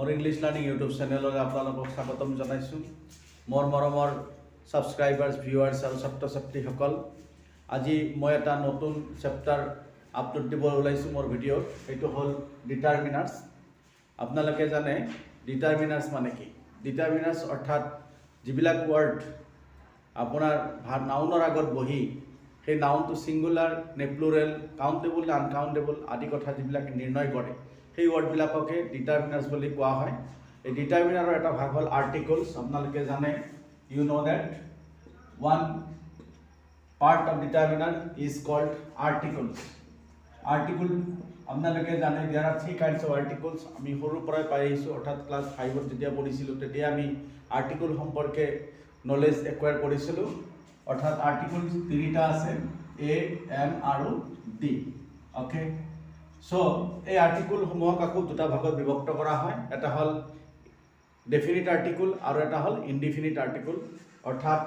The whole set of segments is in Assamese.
More English learning YouTube channel आपलोक स्वागतम जानाइछुं। मोर मरমৰ सबस्क्राइबार्स ভিউৱাৰ্ছ और छात्र छात्रीসকল আজি মই এটা নতুন চেপ্টাৰ আপলোড দিব ওলাইছোঁ মোৰ ভিডিঅ'ত। এইটো হ'ল ডিটাৰমিনাৰ্স। আপোনালোকে জানে ডিটাৰমিনাৰ্স মানে কি? ডিটাৰমিনাৰ্স অৰ্থাৎ যিবিলাক ৱৰ্ড আপোনাৰ নাউনৰ আগত বহি সেই নাউনটো সিঙ্গুলাৰ নে প্লুৰেল, কাউণ্টেবল নে আনকাউণ্টেবল আদি কথা যিবিলাক নিৰ্ণয় কৰে সেই ৱৰ্ডবিলাককে ডিটাৰমিনাৰ্স বুলি কোৱা হয়। এই ডিটাৰমিনাৰৰ এটা ভাগ হ'ল আৰ্টিকলছ। আপোনালোকে জানে, you know that one part of determiner is called articles. Article আপোনালোকে জানে there are three kinds of articles. আমি সৰুৰ পৰাই পাই আহিছোঁ, অৰ্থাৎ ক্লাছ 5ত যেতিয়া পঢ়িছিলোঁ তেতিয়া আমি আৰ্টিকল সম্পৰ্কে নলেজ একুৱায়াৰ কৰিছিলোঁ। অৰ্থাৎ আৰ্টিকল তিনিটা আছে, এ, এম আৰু ডি। অ'কে, সো এই আৰ্টিকলসমূহক আকৌ দুটা ভাগত বিভক্ত কৰা হয়। এটা হ'ল ডেফিনিট আৰ্টিকল আৰু এটা হ'ল ইনডিফিনিট আৰ্টিকল। অৰ্থাৎ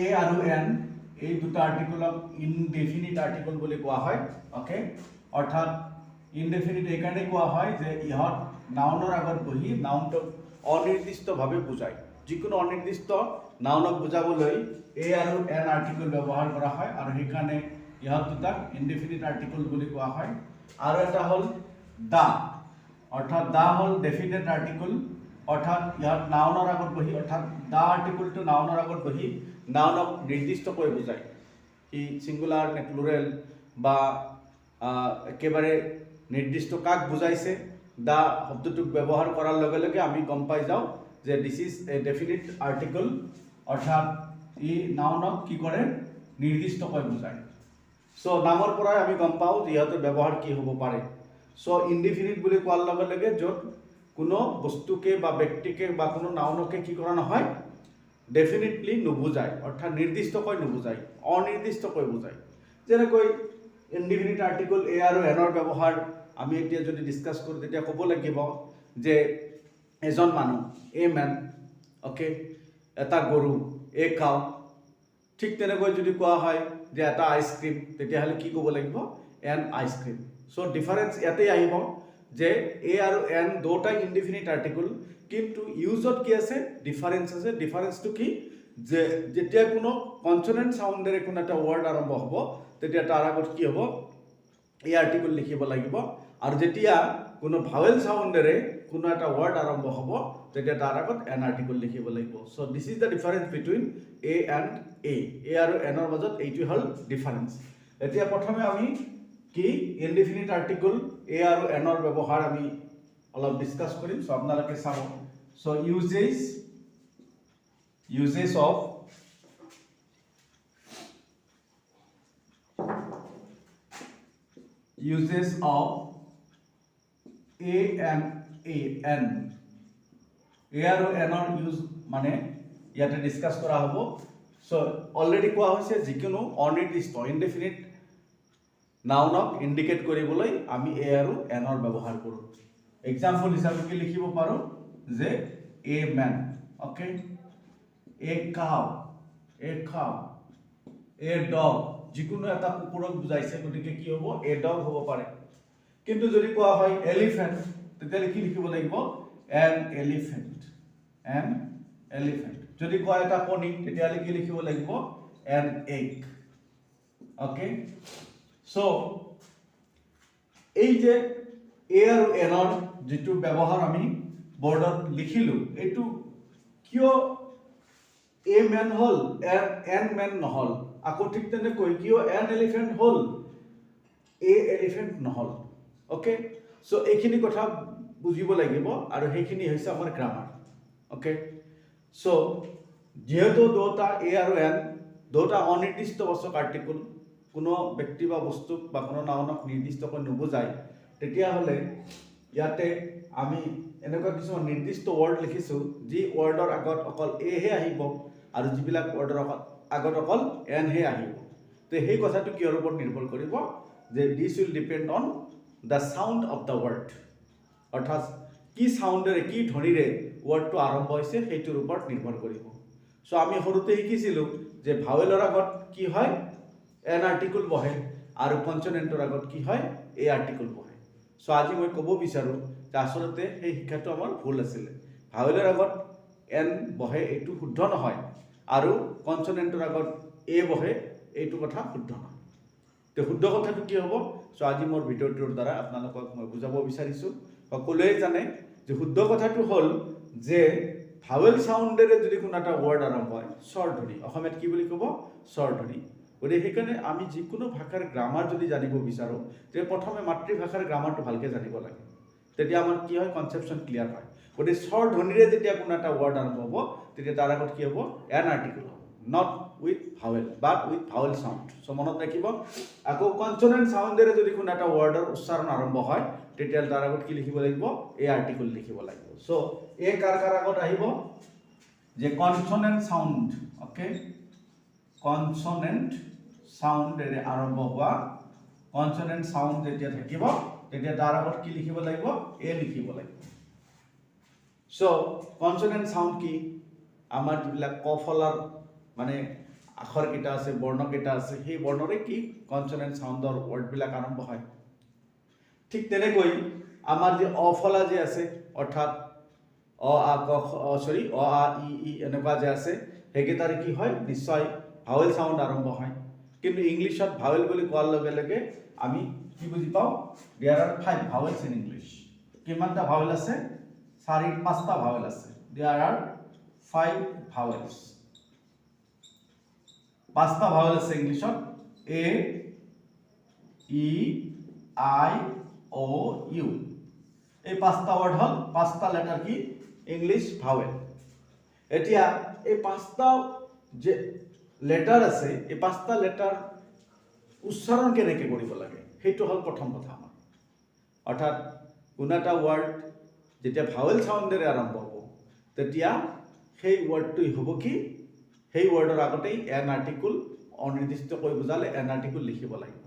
এ আৰু এন এই দুটা আৰ্টিকলক ইনডেফিনিট আৰ্টিকল বুলি কোৱা হয়। অ'কে, অৰ্থাৎ ইনডেফিনিট এইকাৰণে কোৱা হয় যে ইহঁত নাউনৰ আগত বহি নাউনটোক অনিৰ্দিষ্টভাৱে বুজায়। যিকোনো অনিৰ্দিষ্ট নাউনক বুজাবলৈ এ আৰু এন আৰ্টিকল ব্যৱহাৰ কৰা হয় আৰু সেইকাৰণে ইহঁত দুটাক ইনডেফিনিট আৰ্টিকল বুলি কোৱা হয়। আৰু এটা হ'ল দা, অৰ্থাৎ দা হ'ল ডেফিনিট আৰ্টিকল। অৰ্থাৎ ইয়াত নাউনৰ আগত বহি, অৰ্থাৎ দা আৰ্টিকলটো নাউনৰ আগত বহি নাউনক নিৰ্দিষ্টকৈ বুজায়। ই সিঙ্গুলাৰ নে প্লুৰেল বা একেবাৰে নিৰ্দিষ্ট কাক বুজাইছে দা শব্দটো ব্যৱহাৰ কৰাৰ লগে লগে আমি গম পাই যাওঁ যে this is a definite article. অৰ্থাৎ ই নাউনক কি কৰে, নিৰ্দিষ্টকৈ বুজায়। সো নামৰ পৰাই আমি গম পাওঁ যে ইহঁতৰ ব্যৱহাৰ কি হ'ব পাৰে। সো ইনডিফিনিট বুলি কোৱাৰ লগে লগে য'ত কোনো বস্তুকে বা ব্যক্তিকে বা কোনো নাউনকে কি কৰা নহয়, ডেফিনিটলি নুবুজায়, অৰ্থাৎ নিৰ্দিষ্টকৈ নুবুজায়, অনিৰ্দিষ্টকৈ বুজায়। যেনেকৈ ইনডিফিনিট আৰ্টিকল এ আৰু এনৰ ব্যৱহাৰ আমি এতিয়া যদি ডিছকাছ কৰোঁ তেতিয়া ক'ব লাগিব যে এজন মানুহ, এ মেন। অ'কে, এটা গৰু, এ কাউ। ঠিক তেনেকৈ যদি কোৱা হয় যে এটা আইচক্ৰীম, তেতিয়াহ'লে কি ক'ব লাগিব, এন আইচক্ৰীম। সো ডিফাৰেন্স ইয়াতেই আহিব যে এ আৰু এন দুটাই ইনডিফিনিট আৰ্টিকল, কিন্তু ইউজত কি আছে, ডিফাৰেন্স আছে। ডিফাৰেন্সটো কি, যে যেতিয়া কোনো কনসনেন্ট সাউন্ডেৰে কোনো এটা ৱৰ্ড আৰম্ভ হ'ব তেতিয়া তাৰ আগত কি হ'ব, এই আৰ্টিকল লিখিব লাগিব। আৰু যেতিয়া কোনো ভাৱেল সাউন্ডেৰে কোনো এটা ৱৰ্ড আৰম্ভ হ'ব তেতিয়া তাৰ আগত এন আৰ্টিকল লিখিব লাগিব। So this is the difference between a and a আৰু এনৰ মাজত এইটোৱে হ'ল ডিফাৰেন্স। এতিয়া প্ৰথমে আমি কি ইনডিফিনিট আৰ্টিকল এ আৰু এনৰ ব্যৱহাৰ আমি অলপ ডিছকাছ কৰিম। সো আপোনালোকে চাব। So uses of a and an, a আৰু এনৰ ইউজ মানে ইয়াতে ডিছকাছ কৰা হ'ব। সো অলৰেডি কোৱা হৈছে যিকোনো অনিৰ্দিষ্ট ইনডিফিনিট নাউনক ইণ্ডিকেট কৰিবলৈ আমি এ আৰু এনৰ ব্যৱহাৰ কৰোঁ। এক্সাম্পল হিচাপে কি লিখিব পাৰোঁ যে a man. Okay, a cow, a dog. যিকোনো এটা কুকুৰক বুজাইছে, গতিকে কি হ'ব, এ ডগ হ'ব পাৰে। কিন্তু যদি কোৱা হয় এলিফেণ্ট, তেতিয়াহ'লে কি লিখিব লাগিব, এন এলিফেণ্ট। যদি কোৱা এটা কণী, তেতিয়াহ'লে কি লিখিব লাগিব, এন এগ। অ'কে, সো এই যে এ আৰু এনৰ যিটো ব্যৱহাৰ আমি বৰ্ডত লিখিলোঁ, এইটো কিয় এ মেন হ'ল, এন মেন নহ'ল। আকৌ ঠিক তেনেকৈ কিয় এন এলিফেণ্ট হ'ল, এ এলিফেণ্ট নহ'ল। অ'কে, সো এইখিনি কথা বুজিব লাগিব আৰু সেইখিনি হৈছে আমাৰ গ্ৰামাৰ। অ'কে, সো যিহেতু দুটা এ আৰু এন দুটা অনিৰ্দিষ্টবাচক আৰ্টিকল, কোনো ব্যক্তি বা বস্তুক বা কোনো নাউনক নিৰ্দিষ্টকৈ নুবুজায়, তেতিয়াহ'লে ইয়াতে আমি এনেকুৱা কিছুমান নিৰ্দিষ্ট ৱৰ্ড লিখিছোঁ যি ৱৰ্ডৰ আগত অকল এহে আহিব আৰু যিবিলাক ৱৰ্ডৰ আগত অকল এনহে আহিব। তো সেই কথাটো কিহৰ ওপৰত নিৰ্ভৰ কৰিব, যে দিছ will depend on the sound of the word. অৰ্থাৎ কি চাউণ্ডেৰে, কি ধ্বনিৰে ৱৰ্ডটো আৰম্ভ হৈছে সেইটোৰ ওপৰত নিৰ্ভৰ কৰিব। সো আমি সৰুতে শিকিছিলোঁ যে ভাৱেলৰ আগত কি হয়, এন আৰ্টিকল বহে আৰু কনসনেন্টৰ আগত কি হয়, এ আৰ্টিকল বহে। সো আজি মই ক'ব বিচাৰোঁ যে আচলতে সেই শিক্ষাটো আমাৰ ভুল আছিলে ভাৱেলৰ আগত এন বহে এইটো শুদ্ধ নহয় আৰু কনসনেন্টৰ আগত এ বহে এইটো কথা শুদ্ধ নহয় তো শুদ্ধ কথাটো কি হ'ব সো আজি মোৰ ভিডিঅ'টোৰ দ্বাৰা আপোনালোকক মই বুজাব বিচাৰিছোঁ সকলোৱে জানে যে শুদ্ধ কথাটো হ'ল যে ভাৱেল সাউন্ডেৰে যদি কোনো এটা ওয়াৰ্ড আৰম্ভ হয় স্বৰধ্বনি অসমীয়াত কি বুলি ক'ব স্বৰধ্বনি গতিকে সেইকাৰণে আমি যিকোনো ভাষাৰ গ্ৰামাৰ যদি জানিব বিচাৰোঁ তে প্ৰথমে মাতৃভাষাৰ গ্ৰামাৰটো ভালকৈ জানিব লাগে তেতিয়া আমাৰ কি হয় কনসেপশ্যন ক্লিয়াৰ হয় গতিকে স্বৰধ্বনিৰে যেতিয়া কোনো এটা ওয়াৰ্ড আৰম্ভ হ'ব তেতিয়া তাৰ আগত কি হ'ব এন আৰ্টিকল হ'ব not with vowel but with vowel sound so মনত ৰাখিব আকৌ কনসনেন্ট সাউন্ডেৰে যদি কোনো এটা ওয়াৰ্ডৰ উচ্চাৰণ আৰম্ভ হয় তেতিয়া তাৰ আগত কি লিখিব লাগিব এ আৰ্টিকল লিখিব লাগিব সো এ কাৰ আগত আহিব যে কনসনেন্ট সাউন্ড ওকে কনসনেন্ট সাউন্ডেৰে আৰম্ভ হোৱা কনসনেন্ট সাউন্ড যেতিয়া থাকিব তেতিয়া তাৰ আগত কি লিখিব লাগিব এ লিখিব লাগিব সো কনসনেন্ট সাউন্ড কি আমাৰ যিবিলাক ক ফলাৰ মানে আখৰ কেইটা আছে বৰ্ণ কেইটা আছে সেই বৰ্ণৰে কি কনসনেন্ট সাউন্ডৰ ওয়াৰ্ড বিলাক আৰম্ভ হয় ঠিক তেনেকৈ আমাৰ যে অফলা যে আছে অৰ্থাৎ অ আ ক সৰি অ আ ই এনেকুৱা যে আছে হেগেটাৰ কি হয় নিশ্চয় ভাৱেল সাউন্ড আৰম্ভ হয় কিন্তু ইংলিশত ভাৱেল বুলি কোৱাৰ লগে লগে আমি কি বুজি পাওঁ দেয়াৰ আৰ 5 ভাৱেলছ ইন ইংলিশ কিমানটা ভাৱেল আছে 4-5টা ভাৱেল আছে দেয়াৰ আৰ 5 ভাৱেলছ 5টা ভাৱেল আছে ইংলিশত এ ই আই ও ইউ এই 5টা ওয়াৰ্ড হল 5টা লেটাৰ কি ইংলিশ ভাৱেল এতিয়া এই 5টা যে লেটাৰ আছে এই 5টা লেটাৰ উচ্চাৰণ কেনেকৈ কৰিব লাগে সেইটো হল প্ৰথম কথা আমাৰ অৰ্থাৎ কোনো এটা ওয়াৰ্ড যেতিয়া ভাৱেল সাউন্ডেৰে আৰম্ভ হ'ব তেতিয়া সেই ওয়াৰ্ডটো হ'ব কি সেই ওয়াৰ্ডৰ আগতেই এন আৰ্টিকল অনিৰ্দিষ্টকৈ বুজালে এন আৰ্টিকল লিখিব লাগিব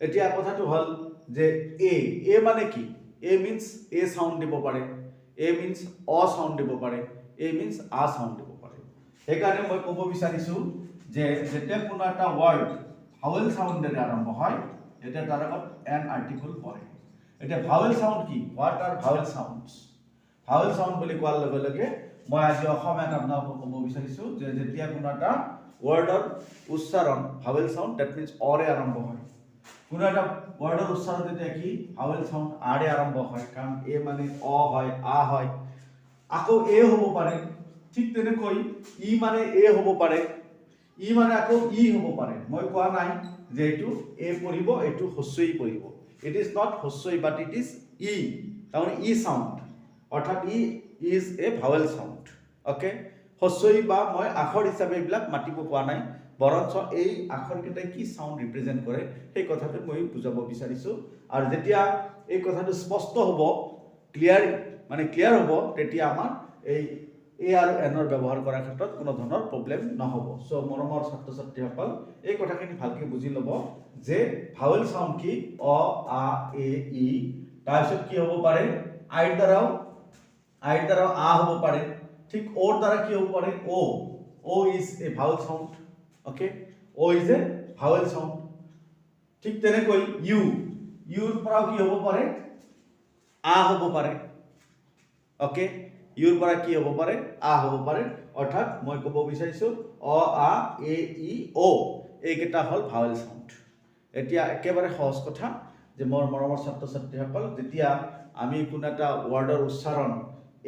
এতিয়া কথাটো হল যে এ মানে কি এ মিন্স এ সাউন্ড দিব পাৰে এ মিন্স অ সাউন্ড দিব পাৰে এ মিন্স আ সাউন্ড দিব পাৰে সেইকাৰণে মই ক'ব বিচাৰিছোঁ যে যেতিয়া কোনো এটা ওয়াৰ্ড ভাৱেল সাউন্ডেৰে আৰম্ভ হয় তেতিয়া তাৰ আগত এন আৰ্টিকল পৰে এতিয়া ভাৱেল সাউন্ড কি what are vowel sounds vowel sound বুলি কোৱাৰ লগে লগে মই আজি অসমীয়াত আপোনালোকক ক'ব বিচাৰিছোঁ যে যেতিয়া কোনো এটা ওয়াৰ্ডৰ উচ্চাৰণ ভাৱেল সাউন্ড দ্যাট মিন্স অৰে আৰম্ভ হয় কোনো এটা ওয়াৰ্ডৰ উচ্চাৰণ যেতিয়া কি ভাৱেল সাউন্ড আৰে আৰম্ভ হয় কাৰণ এ মানে অ হয় আ হয় আকৌ এ হ'ব পাৰে ঠিক তেনেকৈ ই মানে এ হ'ব পাৰে ই মানে আকৌ ই হ'ব পাৰে মই কোৱা নাই যে এইটো এ পৰিব এইটো হস্যই পৰিব ইট ইজ নট হস্যই বাট ইট ইজ ই তাৰমানে ই সাউন্ড অৰ্থাৎ E is a vowel sound okay হস্যই বা মই আখৰ হিচাপে এইবিলাক মাতিব কোৱা নাই বৰঞ্চ এই আখৰকেইটাই কি সাউন্ড ৰিপ্ৰেজেন্ট কৰে সেই কথাটো মই বুজাব বিচাৰিছোঁ আৰু যেতিয়া এই কথাটো স্পষ্ট হ'ব ক্লিয়াৰ হ'ব তেতিয়া আমাৰ এই এ আৰু এনৰ ব্যৱহাৰ কৰাৰ ক্ষেত্ৰত কোনো ধৰণৰ প্ৰব্লেম নহ'ব সো মৰমৰ ছাত্ৰ ছাত্ৰীসকল এই কথাখিনি ভালকৈ বুজি ল'ব যে ভাৱেল সাউন্ড কি অ আ এ ই তাৰপিছত কি হ'ব পাৰে আইৰ দ্বাৰাও আ হ'ব পাৰে ঠিক ওৰ দ্বাৰা কি হ'ব পাৰে O is a vowel sound okay O is a vowel sound ঠিক তেনেকৈ ইউৰ পৰাও কি হ'ব পাৰে আ হ'ব পাৰে ওকে ইউৰ পৰা কি হ'ব পাৰে আ হ'ব পাৰে অৰ্থাৎ মই ক'ব বিচাৰিছোঁ অ আ এ ই ও এইকেইটা হ'ল ভাৱেল সাউন্ড এতিয়া একেবাৰে সহজ কথা যে মোৰ মৰমৰ ছাত্ৰ ছাত্ৰীসকল যেতিয়া আমি কোনো এটা ওয়াৰ্ডৰ উচ্চাৰণ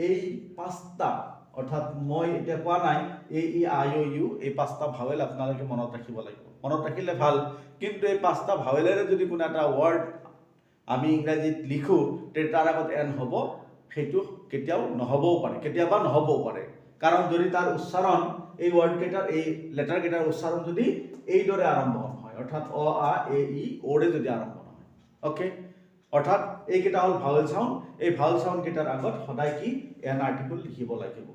এই 5টা অৰ্থাৎ মই এতিয়া কোৱা নাই এ ই আই ও ইউ এই 5টা ভাৱেল আপোনালোকে মনত ৰাখিব লাগিব মনত ৰাখিলে ভাল কিন্তু এই 5টা ভাৱেলেৰে যদি কোনো এটা ওয়াৰ্ড আমি ইংৰাজীত লিখোঁ তেতিয়া তাৰ আগত এন হ'ব সেইটো কেতিয়াও নহবও পাৰে কেতিয়াবা নহবও পাৰে কাৰণ যদি তাৰ উচ্চাৰণ এই ওয়াৰ্ড কেইটাৰ এই লেটাৰ কেইটাৰ উচ্চাৰণ যদি এইদৰে আৰম্ভ হয় অৰ্থাৎ অ আ এ ই ওৰে যদি আৰম্ভ নহয় ওকে অৰ্থাৎ এইকেইটা হ'ল ভাৱেল সাউন্ড এই ভাৱেল সাউন্ড কেইটাৰ আগত সদায় কি এন আৰ্টিকল লিখিব লাগিব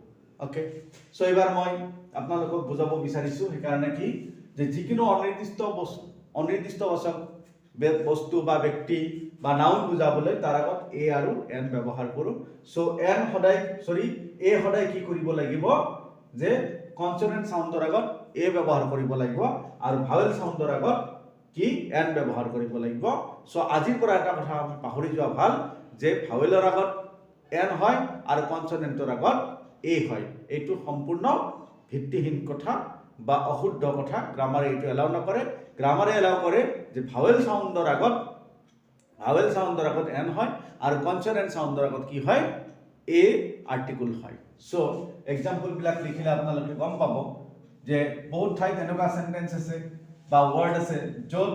ওকে সো এবাৰ মই আপোনালোকক বুজাব বিচাৰিছোঁ সেইকাৰণে কি যে যিকোনো অনিৰ্দিষ্টবাচক বস্তু বা ব্যক্তি বা নাউন বুজাবলৈ তাৰ আগত এ আৰু এন ব্যৱহাৰ কৰোঁ সো এ সদায় কি কৰিব লাগিব যে কনসনেন্ট সাউন্ডৰ আগত এ ব্যৱহাৰ কৰিব লাগিব আৰু ভাৱেল সাউন্ডৰ আগত কি এন ব্যৱহাৰ কৰিব লাগিব সো আজিৰ পৰা এটা কথা আমি পাহৰি যোৱা ভাল যে ভাৱেলৰ আগত এন হয় আৰু কনসনেন্টৰ আগত এ হয়। এইটো সম্পূৰ্ণ ভিত্তিহীন কথা বা অশুদ্ধ কথা। গ্ৰামাৰে এইটো এলাউ নকৰে। গ্ৰামাৰে এলাউ কৰে যে ভাৱেল সাউন্ডৰ আগত এন হয় আৰু কনসনেন্ট সাউন্ডৰ আগত কি হয় এ আৰ্টিকল হয়। সো এক্সাম্পল বিলাক লিখিলে আপোনালোকে গম পাব যে বহুত ঠাইত এনেকুৱা সেন্টেন্স আছে বা ওয়াৰ্ড আছে য'ত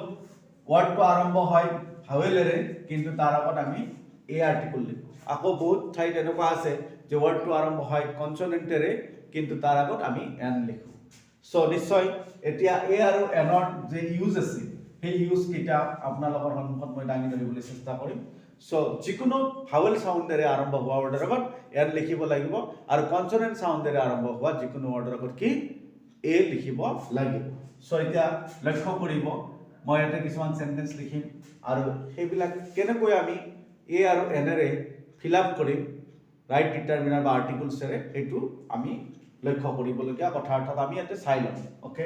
ওয়াৰ্ডটো আৰম্ভ হয় ভাৱেলেৰে কিন্তু তাৰ আগত আমি এ আৰ্টিকল লিখো। আকৌ বহুত ঠাইত এনেকুৱা আছে যে ওয়াৰ্ডটো আৰম্ভ হয় কনসনেন্টেৰে কিন্তু তাৰ আগত আমি এন লিখো। সো নিশ্চয় এতিয়া এ আৰু এনৰ যে ইউজ আছে সেই ইউজ কেইটা আপোনালোকৰ সন্মুখত মই দাঙি ধৰিবলৈ চেষ্টা কৰিম। সো যিকোনো ভাৱেল সাউন্ডেৰে আৰম্ভ হোৱা ওয়াৰ্ডৰ আগত এন লিখিব লাগিব আৰু কনসনেন্ট সাউন্ডেৰে আৰম্ভ হোৱা যিকোনো ওয়াৰ্ডৰ আগত কি এ লিখিব লাগিব। সো এতিয়া লক্ষ্য কৰিব মই এটা কিছুমান সেন্টেন্স লিখিম আৰু সেইবিলাক কেনেকৈ আমি এ আৰু এনেৰে ফিল আপ কৰিম ৰাইট ডিটাৰমিনাৰ বা আৰ্টিকলছেৰে এইটো আমি লক্ষ্য কৰিবলগীয়া কথা। অৰ্থাৎ আমি ইয়াতে চাই লম। Okay,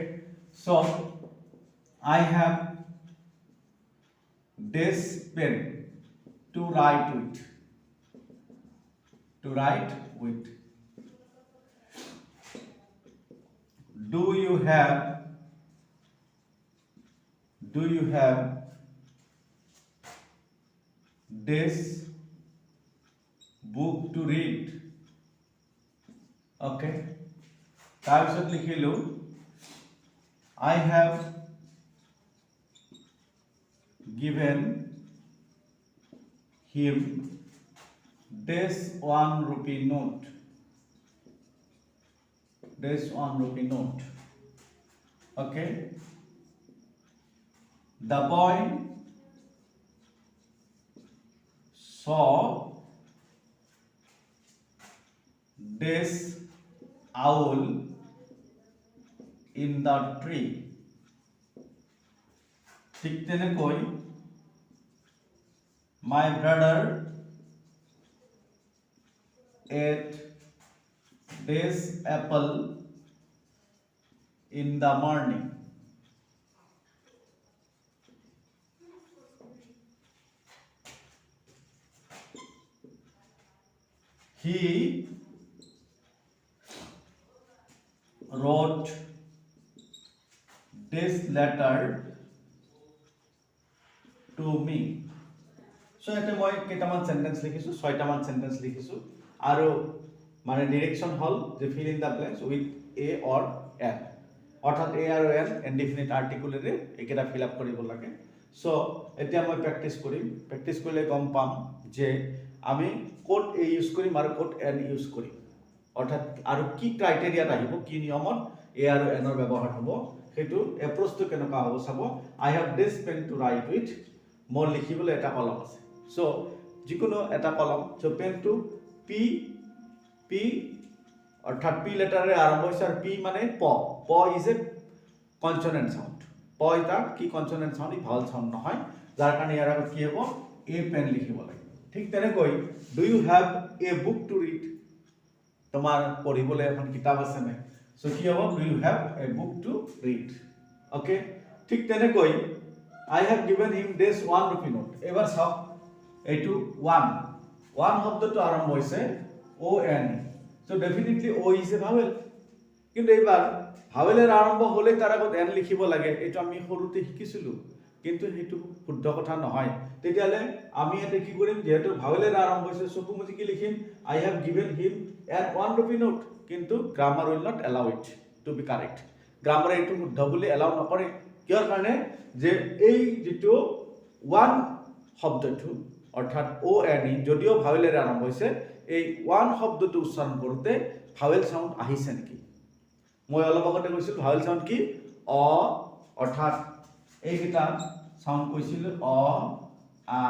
so I have this pen to write with. Do you have this book to read? Okay, তাৰপিছত লিখিলো I have given him this 1 rupee note. Okay, the boy saw this owl in the tree. ঠিক তেনেকৈ my brother ate this apple in the morning. He wrote this letter to me. So এটা মই কেইটামান সেন্টেন্স লিখিছো, 6টা মান সেন্টেন্স লিখিছো আৰু মানে ডিৰেকশন হল যে fill in the blanks with a or n, অৰ্থাৎ a আৰু n ইনডিফিনিট আৰ্টিকুলেৰে একেটা ফিল আপ কৰিব লাগে। সো এতিয়া মই প্ৰেক্টিস কৰিম। প্ৰেক্টিস কৰিলে গম পাম যে আমি কোড এ ইউজ কৰিম আৰু কোড এন ইউজ কৰিম, অৰ্থাৎ আৰু কি ক্ৰাইটেৰিয়াত আহিব, কি নিয়মত এ আৰু এনৰ ব্যৱহাৰ হ'ব, সেইটো এপ্ৰোচটো কেনেকুৱা হ'ব চাব। I have this pen to write with, মোৰ লিখিবলৈ এটা কলম আছে। সো যিকোনো এটা কলম, সো পেনটো পি অৰ্থাৎ পি লেটাৰে আৰম্ভ হৈছে আৰু পি মানে প ইজ এ কনসনেন্ট সাউন্ড। প এটা কি কনসনেন্ট সাউন্ড, ই ভাৱেল সাউন্ড নহয়, যাৰ কাৰণে ইয়াৰ আগত কি হ'ব এ পেন লিখিব লাগিব। ঠিক তেনেকৈ do you have a book to read, তোমাৰ পঢ়িবলৈ এখন কিতাপ আছে নে? সো কি হ'ব do you have a book to read. Okay, ঠিক তেনেকৈ I have given him this 1 rupee note. এবাৰ চাওক এইটো 1 শব্দটো আৰম্ভ হৈছে o n, so definitely o is a vowel, কিন্তু এবাৰ ভাৱেলেৰ আৰম্ভ হলে তাৰ আগত n লিখিব লাগে, এইটো আমি সৰুতে শিকিছিলো কিন্তু সেইটো শুদ্ধ কথা নহয়। তেতিয়ালে আমি এটা কি কৰিম, যেহেতু ভাৱেলেৰ আৰম্ভ হৈছে চকু মুজি কি লিখিম I have given him an 1 rupee note, কিন্তু grammar will not allow it to be correct। গ্ৰামাৰে এইটো শুদ্ধ বুলি এলাউ নকৰে, কিয়ৰ কাৰণে যে এই যেটো 1 শব্দটো অৰ্থাৎ o n যদিও ভাৱেলেৰে আৰম্ভ হৈছে, এই 1 শব্দটো উচ্চাৰণ কৰোতে ভাৱেল সাউন্ড আহিছে নেকি? মই অলপ আগতে কৈছিল ভাৱেল সাউন্ড কি অ, অৰ্থাৎ এইকেইটা সাউন্ড কৈছিল অ, আ,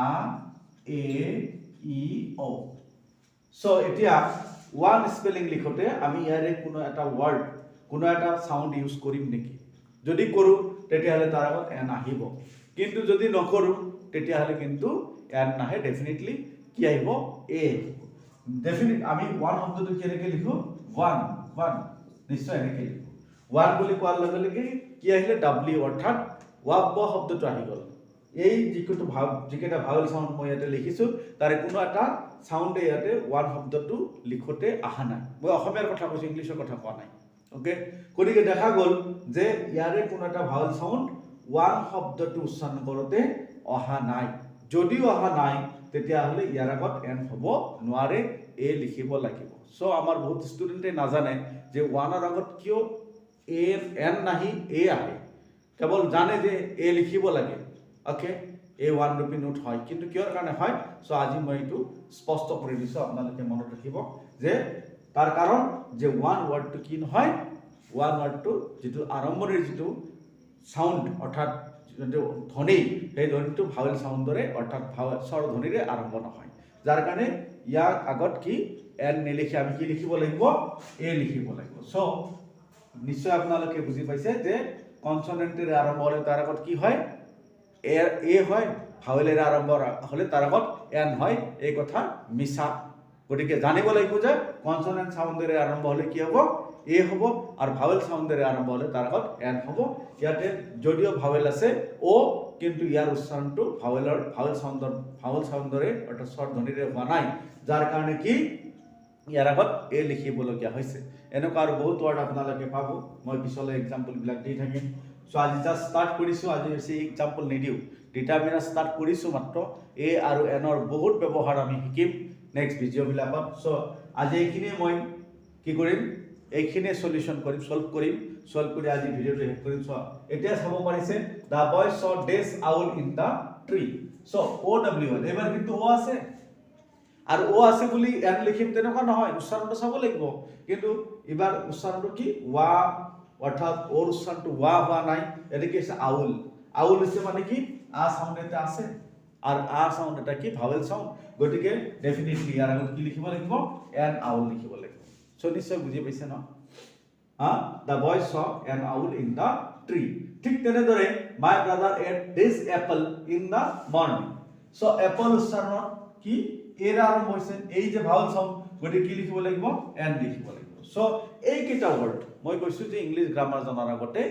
এ, ই, ও। সো এতিয়া 1 স্পেলিং লিখোতে আমি ইয়াৰে কোনো এটা ওয়াৰ্ড, কোনো এটা সাউন্ড ইউজ কৰিম নেকি? যদি কৰো তেতিয়াহলে তাৰ আগত n আহিব, কিন্তু যদি নকৰো তেতিয়াহলে কিন্তু n নাহে, ডেফিনেটলি কি আহিব a। ডেফিনেট আমি 1 শব্দটো কেনেকৈ লিখো 1 নিশ্চয় এনেকৈ লিখো। 1 বুলি কোৱাৰ লগে লগে কি আহিলে w, অৰ্থাৎ ৱাব শব্দটো আহি গল। এই যিকেইটা ভাৱেল সাউন্ড মই ইয়াতে লিখিছোঁ তাৰে কোনো এটা সাউন্ডে ইয়াতে ওৱান শব্দটো লিখোতে অহা নাই মই অসমীয়াৰ কথা কৈছোঁ ইংলিছৰ কথা কোৱা নাই ওকে গতিকে দেখা গ'ল যে ইয়াৰে কোনো এটা ভাৱেল সাউন্ড ওৱান শব্দটো উচ্চাৰণ কৰোতে অহা নাই যদিও অহা নাই তেতিয়াহ'লে ইয়াৰ আগত এন হ'ব নোৱাৰে এ লিখিব লাগিব সো আমাৰ বহুত ষ্টুডেণ্টে নাজানে যে ওৱানৰ আগত কিয় এন নাহি এ আহে কেৱল জানে যে এ লিখিব লাগে ওকে এ ওৱান ৰূপী নোট হয় কিন্তু কিয়ৰ কাৰণে হয় সো আজি মই এইটো স্পষ্ট কৰি দিছোঁ আপোনালোকে মনত ৰাখিব যে তাৰ কাৰণ যে ওৱান ৱৰ্ডটো কি নহয় ওৱান ৱৰ্ডটো যিটো আৰম্ভণিৰ যিটো সাউন্ড অৰ্থাৎ যিটো ধ্বনি সেই ধ্বনিটো ভাৱেল সাউন্ডৰে অৰ্থাৎ স্বৰ ধ্বনিৰে আৰম্ভ নহয় যাৰ কাৰণে ইয়াৰ আগত কি এন নিলিখি আমি কি লিখিব লাগিব এ লিখিব লাগিব সো নিশ্চয় আপোনালোকে বুজি পাইছে যে কনসনেন্টেৰে আৰম্ভ হ'লে তাৰ আগত কি হয় এ হয় ভাৱেলেৰে আৰম্ভ হ'লে তাৰ আগত এন হয় এই কথা মিছা গতিকে জানিব লাগিব যে কনসনেন্ট সাউন্ডেৰে আৰম্ভ হ'লে কি হ'ব এ হ'ব আৰু ভাৱেল সাউন্ডেৰে আৰম্ভ হ'লে তাৰ আগত এন হ'ব ইয়াতে যদিও ভাৱেল আছে ও কিন্তু ইয়াৰ উচ্চাৰণটো ভাৱেল সাউন্ডৰে অৰ্থাৎ স্বৰ ধ্বনিৰে হোৱা নাই যাৰ কাৰণে কি ইয়াৰ আগত এ লিখিবলগীয়া হৈছে এনেকুৱা আৰু বহুত ৱৰ্ড আপোনালোকে পাব মই পিছলৈ এক্সাম্পলবিলাক দি থাকিম সো আজি জাষ্ট ষ্টাৰ্ট কৰিছোঁ আজি বেছি এক্সাম্পল নিদিওঁ ডিটাৰমিনাৰ ষ্টাৰ্ট কৰিছোঁ মাত্ৰ এ আৰু এনৰ বহুত ব্যৱহাৰ আমি শিকিম নেক্সট ভিডিঅ'বিলাকত সো আজি এইখিনিয়ে মই কি কৰিম এইখিনিয়ে সলিউশন কৰিম সলভ কৰি আজি ভিডিঅ'টো শেষ কৰিম সো এতিয়া চাব পাৰিছে দা বয় s days owl in the tree so O W L এবাৰ কিন্তু ও আছে আৰু ও আছে বুলি এন লিখিম তেনেকুৱা নহয় উচ্চাৰণটো চাব লাগিব কিন্তু এবাৰ উচ্চাৰণটো কি ওয়া অৰ্থাৎ ওৰ উচ্চাৰণটো ওয়া হোৱা নাই এটো কি আছে আউল হৈছে মানে কি আ সাউন্ড এটা আছে আর আ সাউন্ড এটা কি ভাৱেল সাউন্ড গতিকে ডেফিনেটলি ইয়াৰ আগত কি লিখিব লাগিব এন আউল লিখিব লাগিব সো নিশ্চয় বুজি পাইছে ন দা বয় স এন আউল ইন দা ট্রি ঠিক তেনেদৰে my brother ate this apple in the morning so apple উচ্চাৰণ কি এৰ আৰম্ভ হৈছে এই যে ভাৱেল সাউন্ড গতিকে কি লিখিব লাগিব এন লিখিব লাগিব সো এই কেইটা ৱৰ্ড মই কৈছোঁ যে ইংলিছ গ্ৰামাৰ জনাৰ আগতে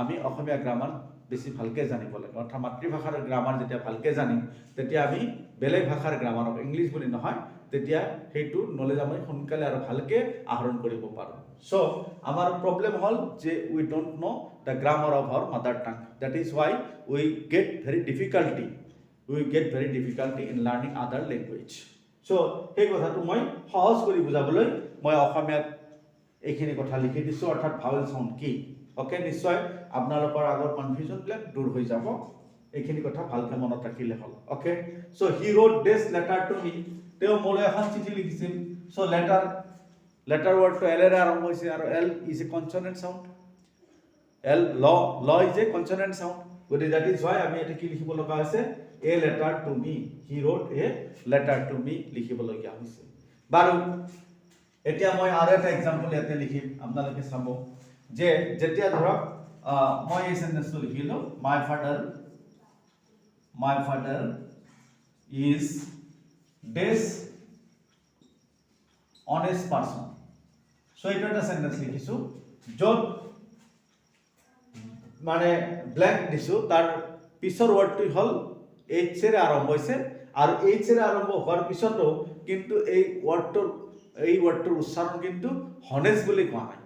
আমি অসমীয়া গ্ৰামাৰ বেছি ভালকে জানিব লাগে অৰ্থাৎ মাতৃভাষাৰ গ্ৰামাৰ যেতিয়া ভালকে জানিম তেতিয়া আমি বেলেগ ভাষাৰ গ্ৰামাৰক ইংলিছ বুলি নহয় তেতিয়া সেইটো নলেজ আমি সোনকালে আৰু ভালকে আহৰণ কৰিব পাৰোঁ সো আমাৰ প্ৰবলেম হ'ল যে we don't know the grammar of our mother tongue that is why we get very difficulty in learning other language so সেই কথাটো মই সহজ কৰি বুজাবলৈ মই অসমীয়াত এইখিনি কথা লিখি দিছোঁ অৰ্থাৎ ভাৱেল সাউন্ড কি ওকে নিশ্চয় আপোনালোকৰ আগৰ কনফিউজনবিলাক দূৰ হৈ যাব এইখিনি কথা ভালকে মনত ৰাখিলে হ'ল okay so he wrote this letter to me তেওঁ মোলৈ এখন চিঠি লিখিছিল সো লেটাৰ ৱৰ্ডটো এল এৰে আৰম্ভ হৈছে আৰু L is a consonant sound L ল ইজ এ কনসনেন্ট সাউন্ড গতিকে দ্যাট ইজ ওয়াই আমি এটা কি লিখিব লগা হৈছে a letter to me he wrote a letter to me লিখিবলগীয়া হৈছে বাৰু এতিয়া মই আৰু এটা এক্সাম্পল ইয়াতে লিখিম আপোনালোকে চাব যে যেতিয়া ধৰক মই এই সেন্টেন্সটো লিখিলো মাই father is this honest person so এইটো এটা সেন্টেন্স লিখিছোঁ য'ত মানে ব্ল্যাঙ্ক দিছোঁ তাৰ পিছৰ ৱৰ্ডটো হ'ল এইচ এৰে আৰম্ভ হৈছে আৰু এইচ এৰে আৰম্ভ হোৱাৰ পিছতো কিন্তু এই ৱৰ্ডটোৰ উচ্চাৰণ কিন্তু হনেষ্ট বুলি কোৱা নাই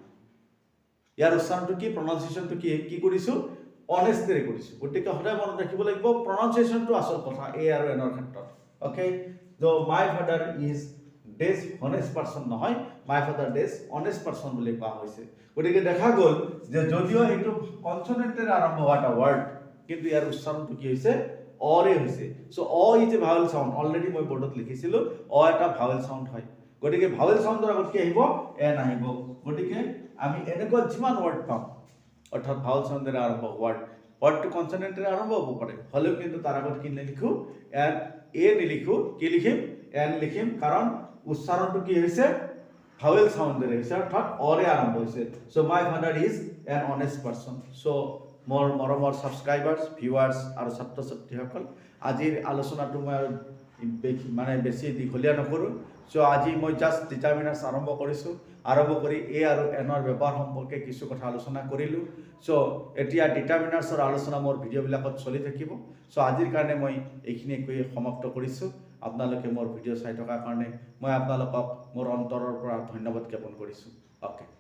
ইয়াৰ উচ্চাৰণটো কি প্ৰনাউন্সিয়েশ্যনটো কি কৰিছোঁ অনেষ্টৰে কৰিছোঁ গতিকে সদায় মনত ৰাখিব লাগিব প্ৰনাউন্সিয়েশ্যনটো আচল কথা এ আৰু এনৰ ক্ষেত্ৰত ওকে য my father is this honest person নহয় my father this honest person বুলি কোৱা হৈছে গতিকে দেখা গ'ল যে যদিও এইটো কনসনেন্টেৰে আৰম্ভ হোৱা এটা ৱৰ্ড কিন্তু ইয়াৰ উচ্চাৰণটো কি হৈছে অৰে হৈছে so O is a vowel sound already মই বৰ্ডত লিখিছিলোঁ অ এটা ভাৱেল সাউন্ড হয় গতিকে ভাৱেল সাউন্ডৰ আগত কি আহিব এন আহিব গতিকে আমি এনেকুৱা যিমান ৱৰ্ড পাম অৰ্থাৎ ভাৱেল সাউন্ডেৰে আৰম্ভ ৱৰ্ডটো কনসনেন্টেৰে আৰম্ভ হ'ব পাৰে হ'লেও কিন্তু তাৰ আগত কি নিলিখোঁ এন এ নিলিখোঁ কি লিখিম এন লিখিম কাৰণ উচ্চাৰণটো কি হৈছে ভাৱেল সাউন্ডেৰে হৈছে অৰ্থাৎ অৰে আৰম্ভ হৈছে so my father is an honest person so মোৰ মৰমৰ ছাবস্ক্ৰাইবাৰ্ছ ভিউৱাৰ্ছ আৰু ছাত্ৰ ছাত্ৰীসকল আজিৰ আলোচনাটো মই মানে বেছি দীঘলীয়া নকৰোঁ সো আজি মই জাষ্ট ডিটাৰমিনাৰ্ছ আৰম্ভ কৰিছোঁ আৰম্ভ কৰি এ আৰু এনৰ ব্যৱহাৰ সম্পৰ্কে কিছু কথা আলোচনা কৰিলোঁ। চ' এতিয়া ডিটাৰমিনাৰ্ছৰ আলোচনা মোৰ ভিডিঅ'বিলাকত চলি থাকিব। চ' আজিৰ কাৰণে মই এইখিনি কৈ সমাপ্ত কৰিছোঁ। আপোনালোকে মোৰ ভিডিঅ' চাই থকাৰ কাৰণে মই আপোনালোকক মোৰ অন্তৰৰ পৰা ধন্যবাদ জ্ঞাপন কৰিছোঁ। অ'কে।